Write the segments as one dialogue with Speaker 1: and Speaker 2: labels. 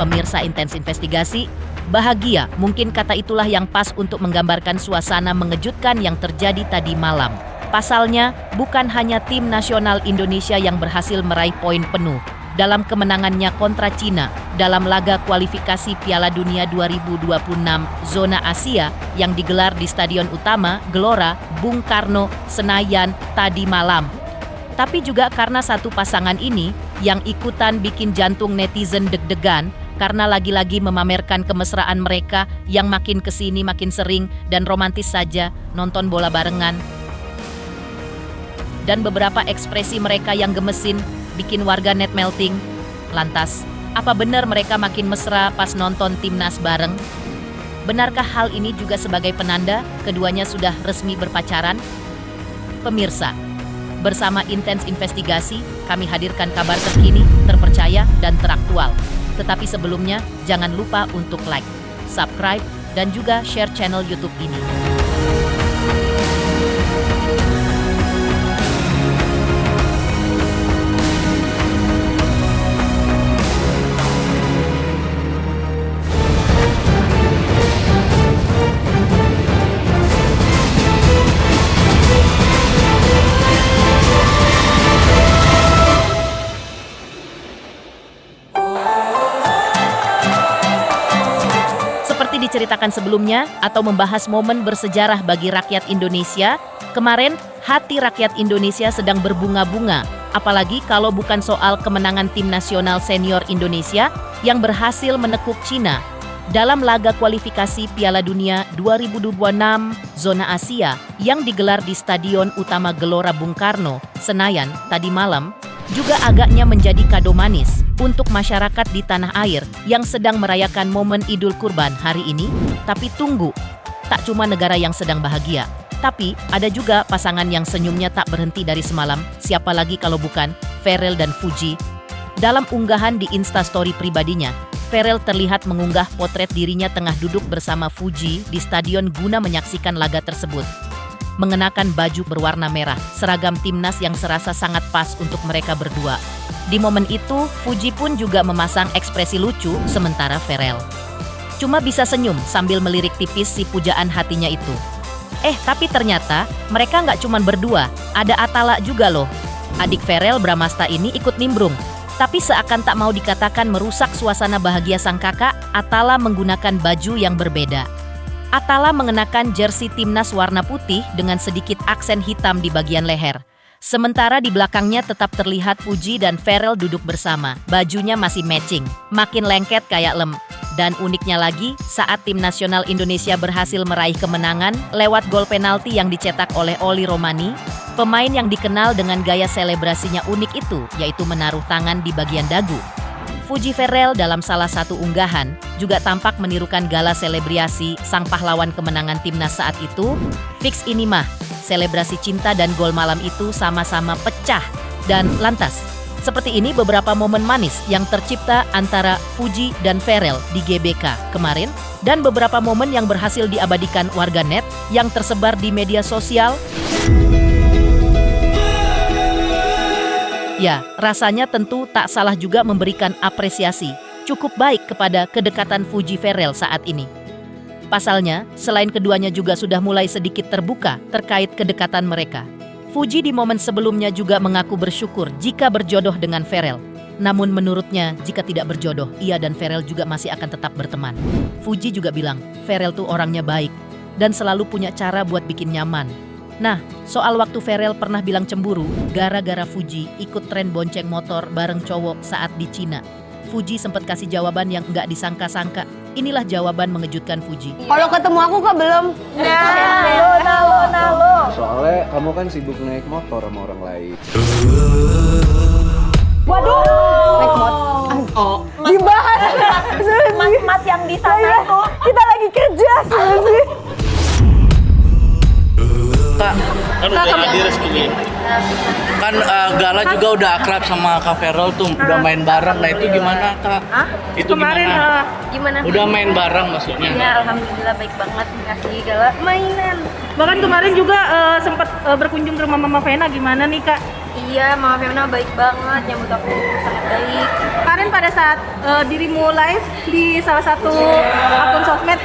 Speaker 1: Pemirsa Intens Investigasi, bahagia mungkin kata itulah yang pas untuk menggambarkan suasana mengejutkan yang terjadi tadi malam. Pasalnya, bukan hanya tim nasional Indonesia yang berhasil meraih poin penuh dalam kemenangannya kontra Cina dalam laga kualifikasi Piala Dunia 2026 zona Asia yang digelar di Stadion Utama Gelora Bung Karno, Senayan tadi malam. Tapi juga karena satu pasangan ini yang ikutan bikin jantung netizen deg-degan karena lagi-lagi memamerkan kemesraan mereka yang makin kesini makin sering dan romantis saja nonton bola barengan. Dan beberapa ekspresi mereka yang gemesin bikin warganet melting. Lantas, apa benar mereka makin mesra pas nonton timnas bareng? Benarkah hal ini juga sebagai penanda keduanya sudah resmi berpacaran? Pemirsa, bersama Intens Investigasi, kami hadirkan kabar terkini, terpercaya, dan teraktual. Tetapi sebelumnya, jangan lupa untuk like, subscribe, dan juga share channel YouTube ini. Seperti diceritakan sebelumnya atau membahas momen bersejarah bagi rakyat Indonesia, kemarin hati rakyat Indonesia sedang berbunga-bunga, apalagi kalau bukan soal kemenangan tim nasional senior Indonesia yang berhasil menekuk Cina dalam laga kualifikasi Piala Dunia 2026 zona Asia yang digelar di Stadion Utama Gelora Bung Karno, Senayan tadi malam. Juga agaknya menjadi kado manis untuk masyarakat di tanah air yang sedang merayakan momen Idul Kurban hari ini. Tapi tunggu, tak cuma negara yang sedang bahagia, tapi ada juga pasangan yang senyumnya tak berhenti dari semalam. Siapa lagi kalau bukan Pharrell dan Fuji. Dalam unggahan di Instastory pribadinya, Pharrell terlihat mengunggah potret dirinya tengah duduk bersama Fuji di stadion guna menyaksikan laga tersebut. Mengenakan baju berwarna merah, seragam timnas yang serasa sangat pas untuk mereka berdua. Di momen itu, Fuji pun juga memasang ekspresi lucu, sementara Pharrell cuma bisa senyum sambil melirik tipis si pujaan hatinya itu. Tapi ternyata mereka nggak cuma berdua, ada Atala juga loh. Adik Pharrell Bramasta ini ikut nimbrung. Tapi seakan tak mau dikatakan merusak suasana bahagia sang kakak, Atala menggunakan baju yang berbeda. Atala mengenakan jersey timnas warna putih dengan sedikit aksen hitam di bagian leher. Sementara di belakangnya tetap terlihat Fuji dan Pharrell duduk bersama. Bajunya masih matching, makin lengket kayak lem. Dan uniknya lagi, saat tim nasional Indonesia berhasil meraih kemenangan lewat gol penalti yang dicetak oleh Oli Romani, pemain yang dikenal dengan gaya selebrasinya unik itu, yaitu menaruh tangan di bagian dagu. Fuji Pharrell dalam salah satu unggahan juga tampak menirukan gala selebrasi sang pahlawan kemenangan timnas saat itu. Fix ini mah, selebrasi cinta dan gol malam itu sama-sama pecah. Dan lantas, seperti ini beberapa momen manis yang tercipta antara Fuji dan Pharrell di GBK kemarin, dan beberapa momen yang berhasil diabadikan warganet yang tersebar di media sosial. Ya, rasanya tentu tak salah juga memberikan apresiasi cukup baik kepada kedekatan Fuji Pharrell saat ini. Pasalnya, selain keduanya juga sudah mulai sedikit terbuka terkait kedekatan mereka. Fuji di momen sebelumnya juga mengaku bersyukur jika berjodoh dengan Pharrell. Namun menurutnya, jika tidak berjodoh, ia dan Pharrell juga masih akan tetap berteman. Fuji juga bilang, Pharrell tuh orangnya baik dan selalu punya cara buat bikin nyaman. Nah, soal waktu Pharrell pernah bilang cemburu gara-gara Fuji ikut tren bonceng motor bareng cowok saat di Cina. Fuji sempat kasih jawaban yang nggak disangka-sangka. Inilah jawaban mengejutkan Fuji.
Speaker 2: Kalau ketemu aku kok belum? Nah,
Speaker 3: Soalnya kamu kan sibuk naik motor sama orang lain.
Speaker 2: Waduh, naik motor.
Speaker 4: Oh,
Speaker 2: Dibahas.
Speaker 4: mas yang di sana tuh.
Speaker 2: Kita lagi kerja sih.
Speaker 5: Kak, kan udah jadi resmi. Kan Gala juga udah akrab sama Kak Pharrell tuh, udah main bareng. Nah itu gimana Kak? Itu
Speaker 4: Kemarin
Speaker 5: gimana?
Speaker 4: gimana?
Speaker 5: Udah main bareng maksudnya?
Speaker 4: Ya alhamdulillah baik banget dikasih Gala mainan.
Speaker 6: Bahkan kemarin juga sempat berkunjung ke rumah Mama Vena, gimana nih Kak?
Speaker 4: Iya, Mama Femina baik banget, nyambut aku sangat baik.
Speaker 2: Kemarin pada saat dirimu live di salah satu akun sosmed,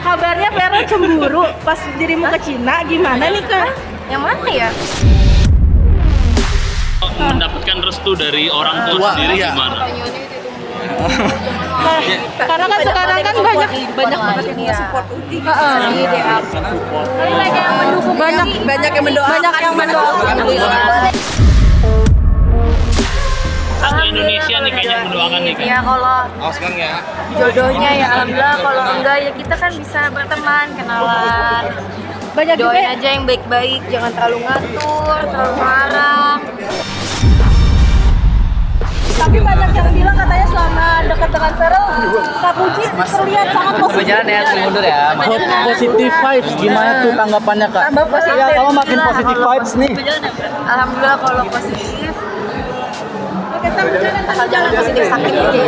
Speaker 2: kabarnya Vero cemburu pas dirimu ke Cina, gimana nih Kak?
Speaker 4: Yang mana ya?
Speaker 6: Mendapatkan restu dari orang tua
Speaker 5: Tua,
Speaker 6: sendiri
Speaker 5: iya.
Speaker 6: gimana?
Speaker 2: Nah, karena kan sekarang kan banyak
Speaker 4: banget yang support Uti.
Speaker 2: banyak yang mendoakan.
Speaker 6: Satu Indonesia nih kayaknya mendoakan nih kan.
Speaker 4: Ya kalau jodohnya ya alhamdulillah, kalau enggak ya kita kan bisa berteman, kenalan.
Speaker 2: Banyak juga
Speaker 4: Doain aja yang baik-baik, jangan terlalu ngatur, terlalu marah.
Speaker 2: tapi banyak yang bilang katanya selama dekat dengan Vero, Kak Puji terlihat sangat positif.
Speaker 5: Berjalan ya, mundur ya. Positive vibes, gimana tuh tanggapannya Kak?
Speaker 2: Tambah positif.
Speaker 3: Ya, kamu makin positive vibes nih.
Speaker 4: Alhamdulillah kalau positif,
Speaker 2: Oke, sambil
Speaker 4: asal jangan positif sakit aja.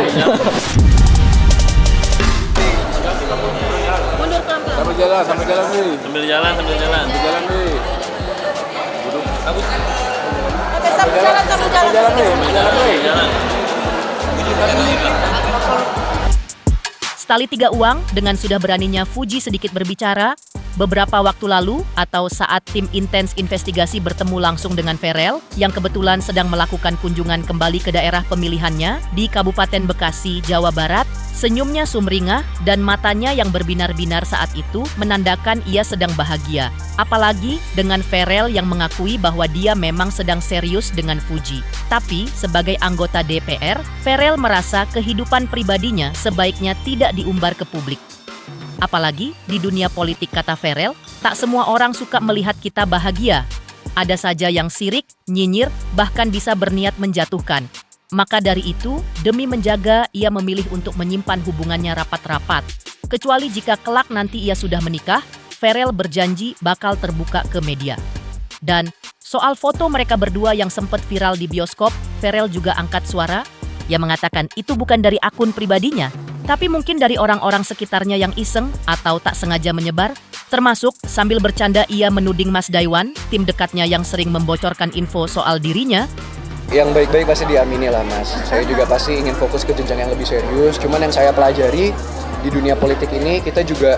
Speaker 3: Sambil jalan nih.
Speaker 6: Sambil jalan.
Speaker 3: Jalan nih.
Speaker 2: Oke, sambil jalan.
Speaker 6: Jalan.
Speaker 1: Setali tiga uang dengan sudah beraninya Fuji sedikit berbicara, beberapa waktu lalu atau saat tim intens investigasi bertemu langsung dengan Verel yang kebetulan sedang melakukan kunjungan kembali ke daerah pemilihannya di Kabupaten Bekasi, Jawa Barat, senyumnya sumringah dan matanya yang berbinar-binar saat itu menandakan ia sedang bahagia. Apalagi dengan Verel yang mengakui bahwa dia memang sedang serius dengan Fuji. Tapi sebagai anggota DPR, Verel merasa kehidupan pribadinya sebaiknya tidak diumbar ke publik. Apalagi di dunia politik, kata Verel, tak semua orang suka melihat kita bahagia. Ada saja yang sirik, nyinyir, bahkan bisa berniat menjatuhkan. Maka dari itu, demi menjaga, ia memilih untuk menyimpan hubungannya rapat-rapat. Kecuali jika kelak nanti ia sudah menikah, Verel berjanji bakal terbuka ke media. Dan soal foto mereka berdua yang sempat viral di bioskop, Verel juga angkat suara. Ia mengatakan itu bukan dari akun pribadinya, tapi mungkin dari orang-orang sekitarnya yang iseng atau tak sengaja menyebar. Termasuk sambil bercanda ia menuding Mas Daiwan, tim dekatnya yang sering membocorkan info soal dirinya.
Speaker 3: Yang baik-baik pasti diamini lah Mas. Saya juga pasti ingin fokus ke jenjang yang lebih serius. Cuman yang saya pelajari di dunia politik ini, kita juga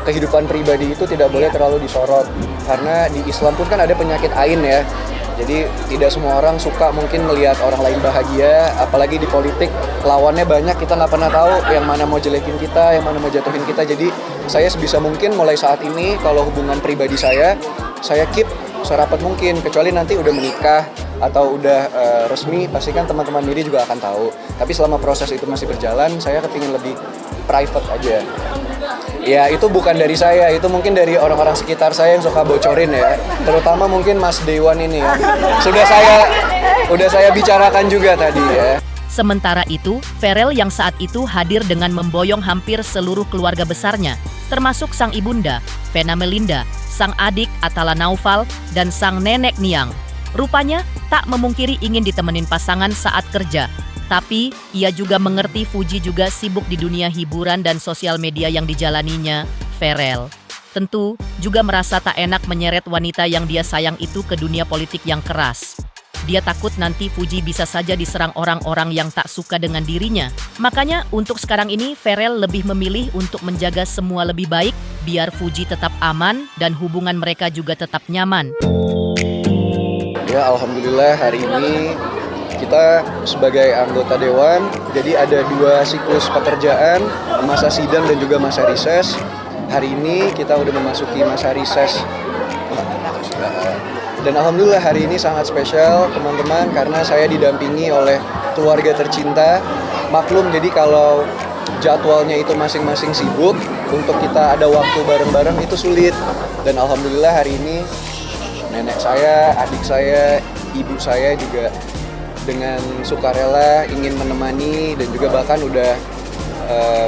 Speaker 3: kehidupan pribadi itu tidak boleh terlalu disorot. Karena di Islam pun kan ada penyakit ain ya. Jadi tidak semua orang suka mungkin melihat orang lain bahagia. Apalagi di politik, lawannya banyak, kita nggak pernah tahu yang mana mau jelekin kita, yang mana mau jatuhin kita. Jadi saya sebisa mungkin mulai saat ini, kalau hubungan pribadi saya keep serapat mungkin. Kecuali nanti udah menikah atau udah resmi, pastikan teman-teman Miri juga akan tahu. Tapi selama proses itu masih berjalan, saya kepingin lebih private aja. Ya itu bukan dari saya, itu mungkin dari orang-orang sekitar saya yang suka bocorin ya. Terutama mungkin Mas Dewan ini ya. Udah saya bicarakan juga tadi ya.
Speaker 1: Sementara itu, Verel yang saat itu hadir dengan memboyong hampir seluruh keluarga besarnya, termasuk sang ibunda, Vena Melinda, sang adik Atala Naufal, dan sang nenek Niang. Rupanya tak memungkiri ingin ditemenin pasangan saat kerja. Tapi ia juga mengerti Fuji juga sibuk di dunia hiburan dan sosial media yang dijalaninya, Verel. Tentu juga merasa tak enak menyeret wanita yang dia sayang itu ke dunia politik yang keras. Dia takut nanti Fuji bisa saja diserang orang-orang yang tak suka dengan dirinya. Makanya untuk sekarang ini Verel lebih memilih untuk menjaga semua lebih baik biar Fuji tetap aman dan hubungan mereka juga tetap nyaman.
Speaker 3: Ya alhamdulillah hari ini kita sebagai anggota Dewan, jadi ada 2 siklus pekerjaan, masa sidang dan juga masa rises. Hari ini kita udah memasuki masa rises. Dan alhamdulillah hari ini sangat spesial teman-teman, karena saya didampingi oleh keluarga tercinta. Maklum, jadi kalau jadwalnya itu masing-masing sibuk, untuk kita ada waktu bareng-bareng itu sulit. Dan alhamdulillah hari ini nenek saya, adik saya, ibu saya juga dengan sukarela ingin menemani, dan juga bahkan udah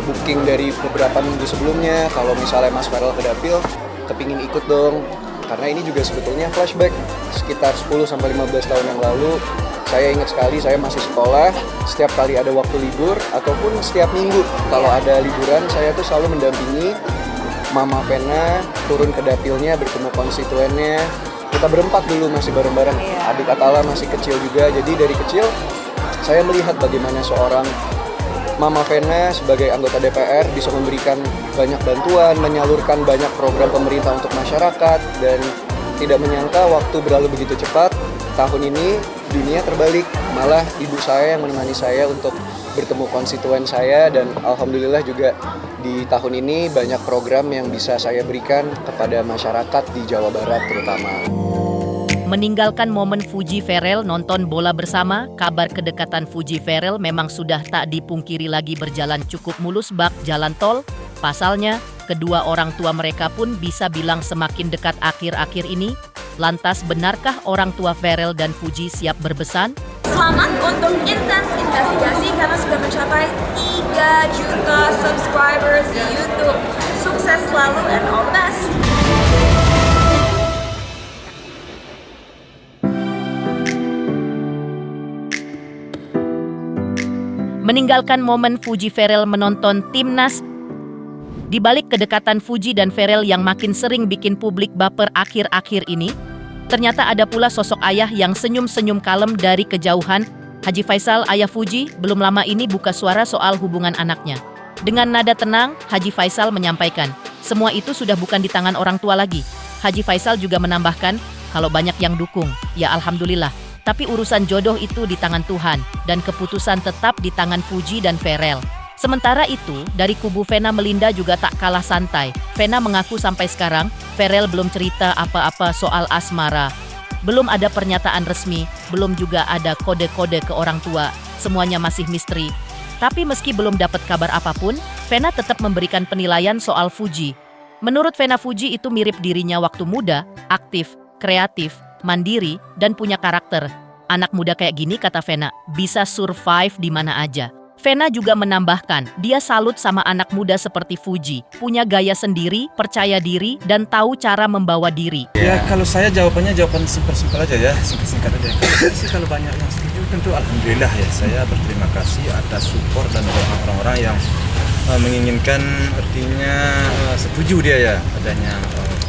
Speaker 3: booking dari beberapa minggu sebelumnya. Kalau misalnya Mas Verel ke Dapil, kepingin ikut dong. Karena ini juga sebetulnya flashback sekitar 10-15 tahun yang lalu. Saya ingat sekali, saya masih sekolah, setiap kali ada waktu libur ataupun setiap minggu kalau ada liburan, saya tuh selalu mendampingi Mama Vena turun ke dapilnya, bertemu konstituennya, kita berempat dulu masih bareng-bareng. Adik Atala masih kecil juga, jadi dari kecil saya melihat bagaimana seorang Mama Vena sebagai anggota DPR bisa memberikan banyak bantuan, menyalurkan banyak program pemerintah untuk masyarakat, dan tidak menyangka waktu berlalu begitu cepat. Tahun ini dunia terbalik, malah ibu saya yang menemani saya untuk bertemu konstituen saya, dan alhamdulillah juga di tahun ini banyak program yang bisa saya berikan kepada masyarakat di Jawa Barat terutama.
Speaker 1: Meninggalkan momen Fuji Ferel nonton bola bersama, kabar kedekatan Fuji Ferel memang sudah tak dipungkiri lagi berjalan cukup mulus bak jalan tol. Pasalnya, kedua orang tua mereka pun bisa bilang semakin dekat akhir-akhir ini. Lantas benarkah orang tua Ferel dan Fuji siap berbesan?
Speaker 4: Selamat untuk Intens Investigasi karena sudah mencapai 3 juta subscribers di YouTube. Sukses selalu and all the best.
Speaker 1: Meninggalkan momen Fuji Ferel menonton Timnas, di balik kedekatan Fuji dan Ferel yang makin sering bikin publik baper akhir-akhir ini, ternyata ada pula sosok ayah yang senyum-senyum kalem dari kejauhan. Haji Faisal, ayah Fuji, belum lama ini buka suara soal hubungan anaknya. Dengan nada tenang, Haji Faisal menyampaikan, semua itu sudah bukan di tangan orang tua lagi. Haji Faisal juga menambahkan, kalau banyak yang dukung, ya alhamdulillah. Tapi urusan jodoh itu di tangan Tuhan, dan keputusan tetap di tangan Fuji dan Ferel. Sementara itu, dari kubu Vena Melinda juga tak kalah santai. Vena mengaku sampai sekarang, Ferel belum cerita apa-apa soal asmara. Belum ada pernyataan resmi, belum juga ada kode-kode ke orang tua. Semuanya masih misteri. Tapi meski belum dapat kabar apapun, Vena tetap memberikan penilaian soal Fuji. Menurut Vena, Fuji itu mirip dirinya waktu muda, aktif, kreatif, mandiri, dan punya karakter. Anak muda kayak gini, kata Vena, bisa survive di mana aja. Vena juga menambahkan, dia salut sama anak muda seperti Fuji, punya gaya sendiri, percaya diri, dan tahu cara membawa diri.
Speaker 7: Ya kalau saya jawabannya jawaban simpel-simpel aja ya, singkat-singkat aja. Kalau banyak yang setuju tentu alhamdulillah ya, saya berterima kasih ada support dan orang-orang yang menginginkan, artinya setuju dia ya adanya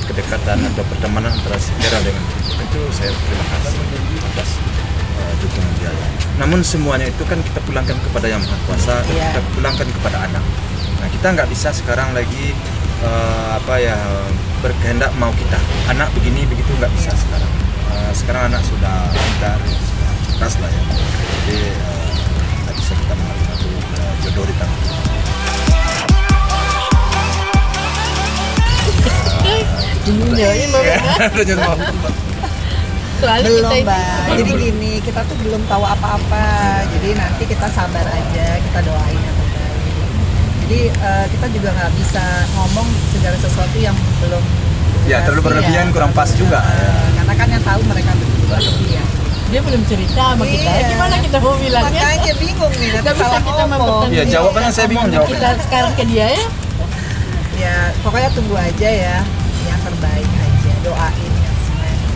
Speaker 7: kedekatan atau pertemanan antara si Ferel dengan Fuji. Tentu saya berterima kasih atas dukungan dia. Namun semuanya itu kan kita pulangkan kepada Yang Maha Kuasa, kita pulangkan kepada anak. Nah kita nggak bisa sekarang lagi berkehendak mau kita anak begini begitu, nggak bisa sekarang. Sekarang anak sudah pintar, sudah cerdas lah ya. Jadi nggak bisa kita mengatur jodoh di tangan.
Speaker 8: Belum Mbak, jadi gini, kita tuh belum tahu apa-apa, jadi nanti kita sabar aja, kita doain yang terbaik. Jadi kita juga nggak bisa ngomong segala sesuatu yang belum
Speaker 7: ya terlalu berlebihan kurang pas juga.
Speaker 8: Karena kan yang tahu mereka berdua lebih ya.
Speaker 9: Dia belum cerita sama kita, gimana kita mau bilangnya?
Speaker 8: Makanya bingung nih, nanti salah ngomong.
Speaker 7: Iya jawabannya saya bingung jawabnya.
Speaker 9: Kita sekarang ke dia ya?
Speaker 8: Ya pokoknya tunggu aja ya, yang terbaik aja, doain ya semuanya.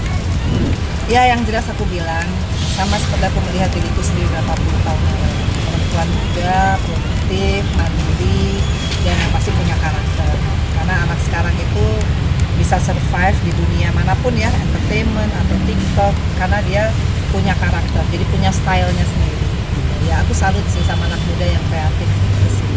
Speaker 8: Ya yang jelas aku bilang, sama seperti aku melihat diriku sendiri berapa puluh tahun lalu. Perempuan muda, produktif, mandiri, dan yang pasti punya karakter. Karena anak sekarang itu bisa survive di dunia manapun ya, entertainment atau TikTok, karena dia punya karakter, jadi punya stylenya sendiri. Ya aku salut sih sama anak muda yang kreatif gitu sih.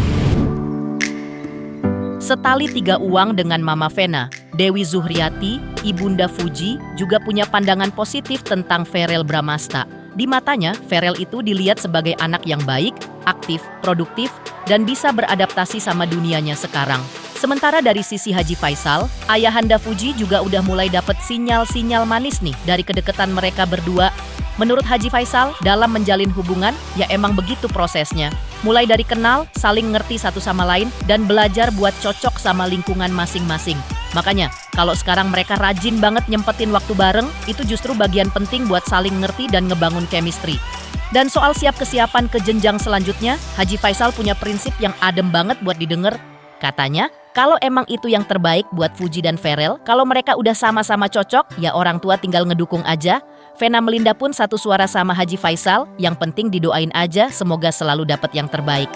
Speaker 1: Setali tiga uang dengan Mama Vena, Dewi Zuhriati, Ibunda Fuji, juga punya pandangan positif tentang Ferel Bramasta. Di matanya, Ferel itu dilihat sebagai anak yang baik, aktif, produktif, dan bisa beradaptasi sama dunianya sekarang. Sementara dari sisi Haji Faisal, ayahanda Fuji juga udah mulai dapat sinyal-sinyal manis nih dari kedekatan mereka berdua. Menurut Haji Faisal, dalam menjalin hubungan, ya emang begitu prosesnya. Mulai dari kenal, saling ngerti satu sama lain, dan belajar buat cocok sama lingkungan masing-masing. Makanya, kalau sekarang mereka rajin banget nyempetin waktu bareng, itu justru bagian penting buat saling ngerti dan ngebangun chemistry. Dan soal siap kesiapan ke jenjang selanjutnya, Haji Faisal punya prinsip yang adem banget buat didengar. Katanya, kalau emang itu yang terbaik buat Fuji dan Ferel, kalau mereka udah sama-sama cocok, ya orang tua tinggal ngedukung aja. Vena Melinda pun satu suara sama Haji Faisal, yang penting didoain aja, semoga selalu dapat yang terbaik.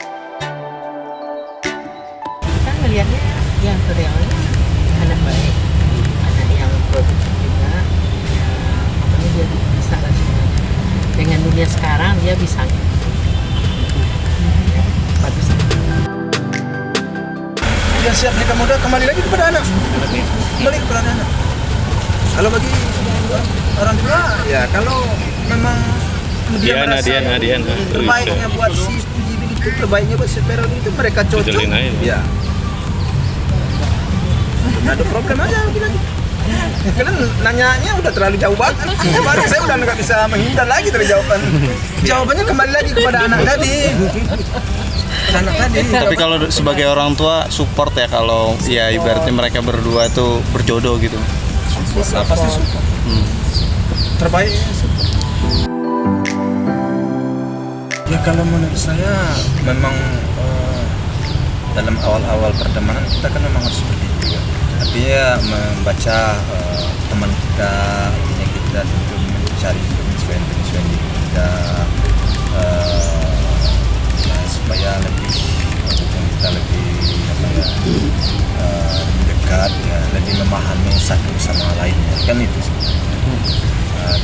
Speaker 9: Kita ngelihatnya yang Ferel ini anak baik, anak yang produktif juga, yang dia sekarang dia bisa. Bagus.
Speaker 7: Dia siap nikah muda, kembali lagi kepada anak. Kembali kepada anak. Kalau bagi orang tua, ya kalau memang dia merasa terbaiknya buat si Stujibin itu, terbaiknya buat si Feral itu, mereka cocok. Ya. Nggak ada problem aja lagi. Kalian nanyanya udah terlalu jauh banget. Kemarin saya udah nggak bisa menghindar lagi dari jawaban. Jawabannya kembali lagi kepada anak tadi.
Speaker 10: Tapi kalau sebagai orang tua support ya, kalau ya ibaratnya mereka berdua tuh berjodoh gitu.
Speaker 7: Pasti support. Terbaik ya, support. Ya kalau menurut saya memang dalam awal-awal pertemanan kita kan memang harus seperti itu ya. Artinya membaca teman kita, artinya kita tentu mencari penyesuaian diri kita supaya lebih kita lebih dekat ya, lebih memahami satu sama lainnya kan itu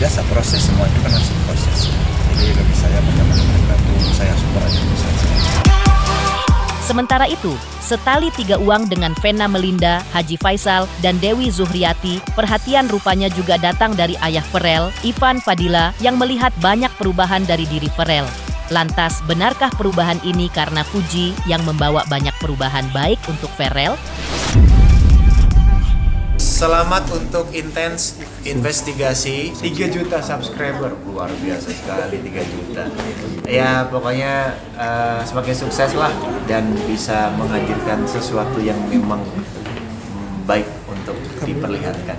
Speaker 7: biasa proses, semua itu kan harus proses. Jadi bagi saya bagaimana mereka tuh saya support aja saja.
Speaker 1: Sementara itu, setali 3 uang dengan Vena Melinda, Haji Faisal, dan Dewi Zuhriati, perhatian rupanya juga datang dari ayah Ferel, Ivan Fadila, yang melihat banyak perubahan dari diri Ferel. Lantas, benarkah perubahan ini karena Fuji yang membawa banyak perubahan baik untuk Ferel?
Speaker 11: Selamat untuk intens investigasi 3 juta subscriber, luar biasa sekali 3 juta. Ya pokoknya semakin sukses lah dan bisa menghadirkan sesuatu yang memang baik untuk diperlihatkan.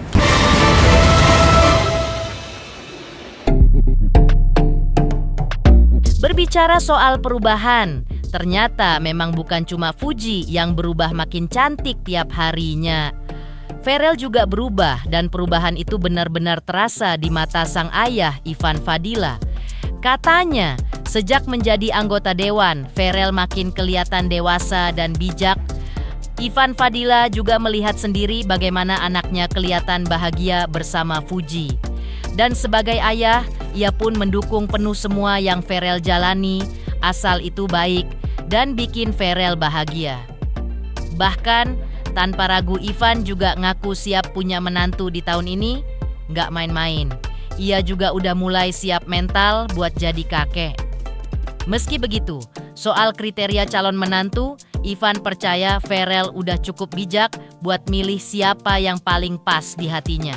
Speaker 1: Berbicara soal perubahan, ternyata memang bukan cuma Fuji yang berubah makin cantik tiap harinya. Ferel juga berubah dan perubahan itu benar-benar terasa di mata sang ayah Ivan Fadila. Katanya, sejak menjadi anggota dewan, Ferel makin kelihatan dewasa dan bijak. Ivan Fadila juga melihat sendiri bagaimana anaknya kelihatan bahagia bersama Fuji. Dan sebagai ayah, ia pun mendukung penuh semua yang Ferel jalani, asal itu baik dan bikin Ferel bahagia. Bahkan, tanpa ragu Ivan juga ngaku siap punya menantu di tahun ini, nggak main-main. Ia juga udah mulai siap mental buat jadi kakek. Meski begitu, soal kriteria calon menantu, Ivan percaya Ferel udah cukup bijak buat milih siapa yang paling pas di hatinya.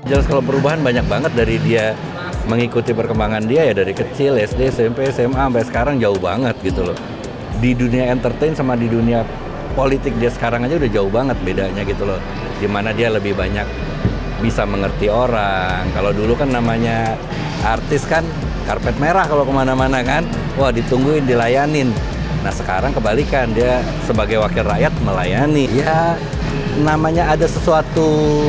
Speaker 12: Jelas kalau perubahan banyak banget dari dia mengikuti perkembangan dia ya dari kecil, SD, SMP, SMA, sampai sekarang jauh banget gitu loh. Di dunia entertain sama di dunia politik dia sekarang aja udah jauh banget bedanya gitu loh. Dimana dia lebih banyak bisa mengerti orang. Kalau dulu kan namanya artis kan karpet merah kalau kemana-mana kan. Wah ditungguin, dilayanin. Nah sekarang kebalikan, dia sebagai wakil rakyat melayani. Ya namanya ada sesuatu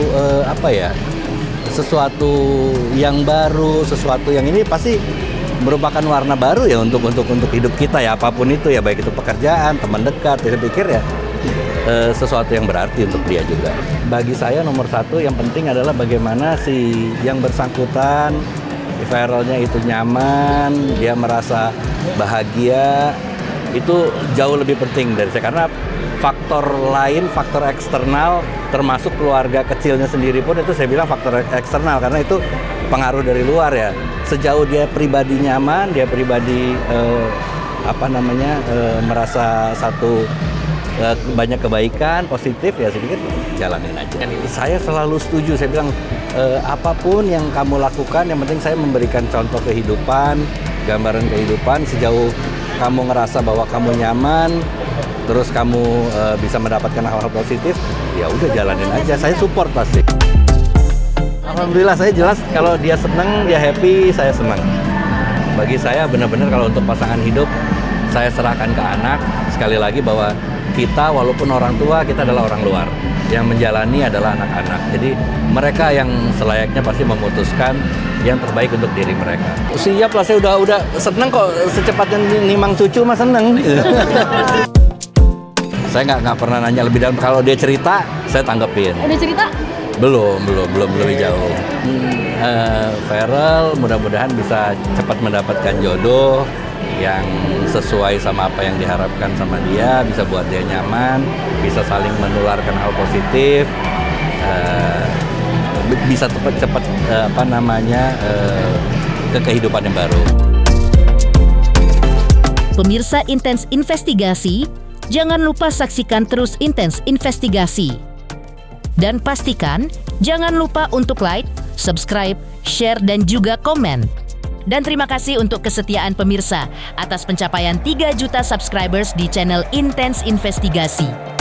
Speaker 12: sesuatu yang baru, sesuatu yang ini pasti merupakan warna baru ya untuk hidup kita ya, apapun itu ya, baik itu pekerjaan, teman dekat, saya pikir ya sesuatu yang berarti untuk dia juga. Bagi saya nomor satu yang penting adalah bagaimana si yang bersangkutan, viralnya itu nyaman, dia merasa bahagia, itu jauh lebih penting dari saya, karena faktor lain, faktor eksternal, termasuk keluarga kecilnya sendiri pun itu saya bilang faktor eksternal, karena itu pengaruh dari luar ya. Sejauh dia pribadi nyaman, dia pribadi merasa satu banyak kebaikan, positif ya, saya pikir jalanin aja. Saya selalu setuju, saya bilang apapun yang kamu lakukan, yang penting saya memberikan contoh kehidupan, gambaran kehidupan. Sejauh kamu ngerasa bahwa kamu nyaman, terus kamu bisa mendapatkan hal-hal positif, ya udah jalanin aja. Saya support pasti. Alhamdulillah saya jelas kalau dia senang, dia happy, saya senang. Bagi saya benar-benar kalau untuk pasangan hidup, saya serahkan ke anak. Sekali lagi bahwa kita walaupun orang tua, kita adalah orang luar. Yang menjalani adalah anak-anak. Jadi mereka yang selayaknya pasti memutuskan yang terbaik untuk diri mereka. Siap lah, saya udah seneng kok, secepatnya nimang cucu mah seneng. Saya nggak pernah nanya lebih dalam. Kalau dia cerita, saya tanggepin.
Speaker 2: Udah cerita?
Speaker 12: Belum lebih jauh. Farel mudah-mudahan bisa cepat mendapatkan jodoh yang sesuai sama apa yang diharapkan sama dia, bisa buat dia nyaman, bisa saling menularkan hal positif, bisa cepat ke kehidupan yang baru.
Speaker 1: Pemirsa Intens Investigasi, jangan lupa saksikan terus Intens Investigasi. Dan pastikan jangan lupa untuk like, subscribe, share, dan juga komen. Dan terima kasih untuk kesetiaan pemirsa atas pencapaian 3 juta subscribers di channel Intens Investigasi.